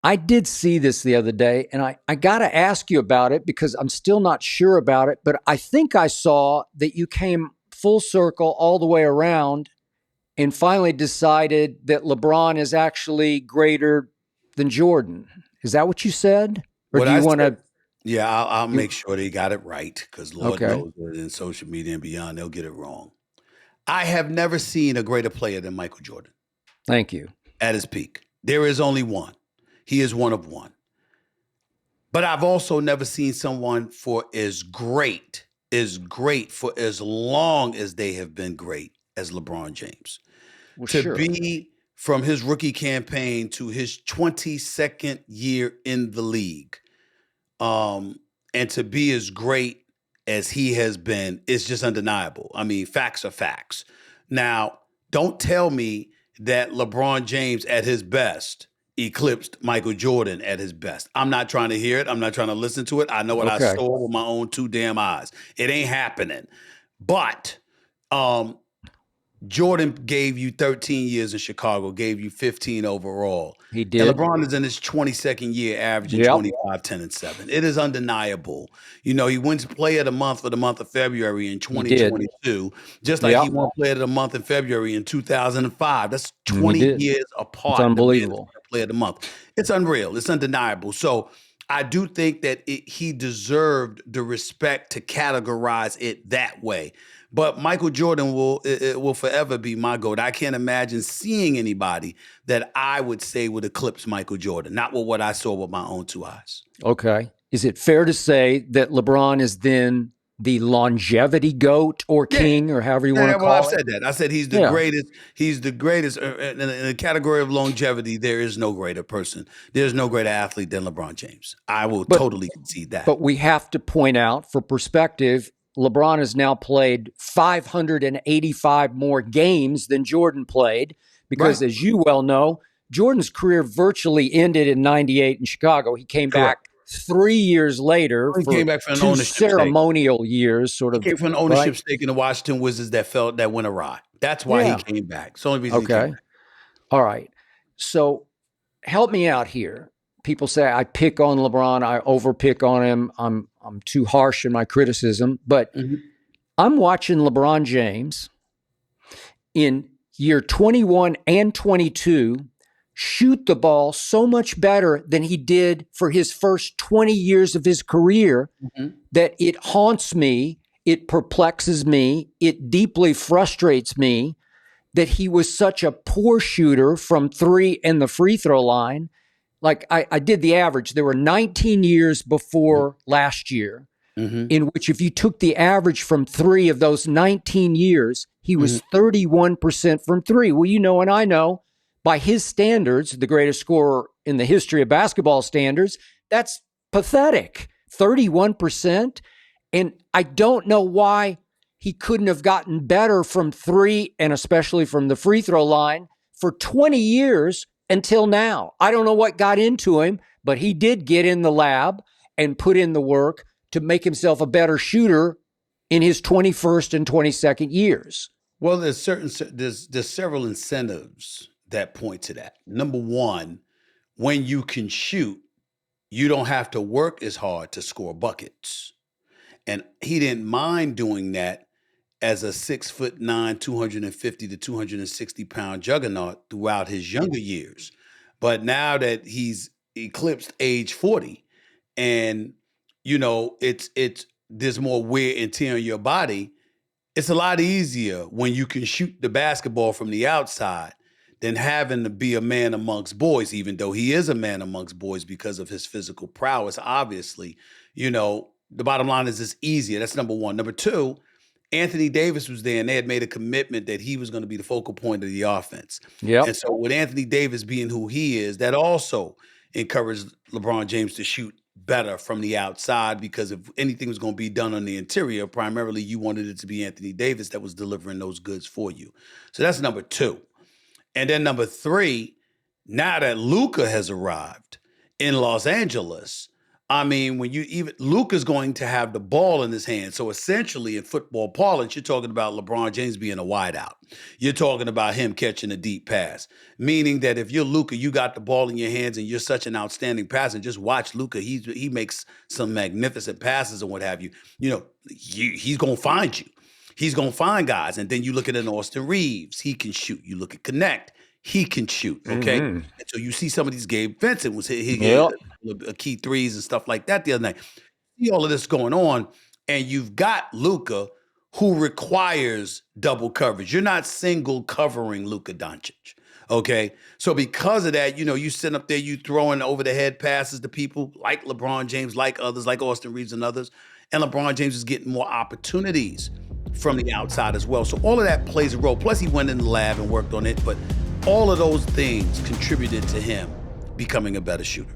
I did see this the other day, and I got to ask you about it because I'm still not sure about it. But I think I saw that you came full circle all the way around and finally decided that LeBron is actually greater than Jordan. Is that what you said? Or What do I you want said, to? yeah, I'll make sure they got it right because Lord Okay. knows that in social media and beyond, they'll get it wrong. I have never seen a greater player than Michael Jordan Thank you. at his peak. There is only one. He is one of one. But I've also never seen someone for as great for as long as they have been great as LeBron James. Well, To sure. be from his rookie campaign to his 22nd year in the league, and to be as great as he has been, is just undeniable. I mean, facts are facts. Now, don't tell me that LeBron James at his best eclipsed Michael Jordan at his best. I'm not trying to hear it. I'm not trying to listen to it. I know what I Okay. saw with my own two damn eyes. It ain't happening. But um, Jordan gave you 13 years in Chicago, gave you 15 overall. He And did. LeBron is in his 22nd year, averaging Yep. 25, 10, and 7. It is undeniable. You know, he wins Player of the Month for the month of February in He did. 2022, just like he Yep. won Player of the Month in February in 2005. That's He 20 did. years It's apart, the man is unbelievable. Player of the Month. It's unreal. It's undeniable. So I do think that he deserved the respect to categorize it that way. But Michael Jordan will forever be my GOAT. I can't imagine seeing anybody that I would say would eclipse Michael Jordan, not with what I saw with my own two eyes. Okay. Is it fair to say that LeBron is then the longevity goat or Yeah, king or however you want yeah. to Well, I've call it? said that. I said he's the Yeah. greatest. He's the greatest in the category of longevity. There is no greater person. There's no greater athlete than LeBron James. I will But totally concede that. but we have to point out for perspective, LeBron has now played 585 more games than Jordan played because Right. as you well know, Jordan's career virtually ended in 98 in Chicago. He came Correct. back 3 years later He came for back for an two ownership stake. ceremonial years sort He of, came for an right? ownership stake in the Washington Wizards that went awry. That's why he Yeah. came back. It's the only reason he came Okay. back. All right. So help me out here. People say I pick on LeBron, I overpick on him. I'm too harsh in my criticism, but Mhm. I'm watching LeBron James in year 21 and 22 shoot the ball so much better than he did for his first 20 years of his career Mhm. that it haunts me, it perplexes me, it deeply frustrates me that he was such a poor shooter from three and the free throw line. Like I did the average. There were 19 years before last year Mhm. in which if you took the average from three of those 19 years, he Mhm. was 31% from three. Well, you know, and I know by his standards, the greatest scorer in the history of basketball standards, that's pathetic. 31%. And I don't know why he couldn't have gotten better from three and especially from the free throw line for 20 years until now. I don't know what got into him, but he did get in the lab and put in the work to make himself a better shooter in his 21st and 22nd years. Well, there's several incentives that point to that. Number one, when you can shoot, you don't have to work as hard to score buckets. And he didn't mind doing that as a 6'9", 250 to 260 pound juggernaut throughout his younger years. But now that he's eclipsed age 40 and it's there's more wear and tear on your body, it's a lot easier when you can shoot the basketball from the outside than having to be a man amongst boys, even though he is a man amongst boys because of his physical prowess. Obviously, the bottom line is it's easier. That's number one. Number two, Anthony Davis was there and they had made a commitment that he was going to be the focal point of the offense. And Yep. so with Anthony Davis being who he is, that also encouraged LeBron James to shoot better from the outside because if anything was going to be done on the interior, primarily you wanted it to be Anthony Davis that was delivering those goods for you. So that's number two. And then number three, now that Luka has arrived in Los Angeles, I mean, when you even Luka's going to have the ball in his hand. So essentially, in football parlance, you're talking about LeBron James being a wideout. You're talking about him catching a deep pass. Meaning that if you're Luka, you got the ball in your hands and you're such an outstanding passer. Just watch Luka. He makes some magnificent passes and what have you. You know, he's gonna find you. He's gonna find guys. And then you look at an Austin Reeves, he can shoot. You look at Connect, he can shoot. Okay. Mm-hmm. And so you see some of these Gabe Vincent was he Yep. key threes and stuff like that the other night. See all of this going on, and you've got Luka who requires double coverage. You're not single covering Luka Doncic. Okay. So because of that, you know, you sit up there, you throwing over the head passes to people like LeBron James, like others, like Austin Reeves and others. And LeBron James is getting more opportunities from the outside as well. So all of that plays a role. Plus, he went in the lab and worked on it. But all of those things contributed to him becoming a better shooter.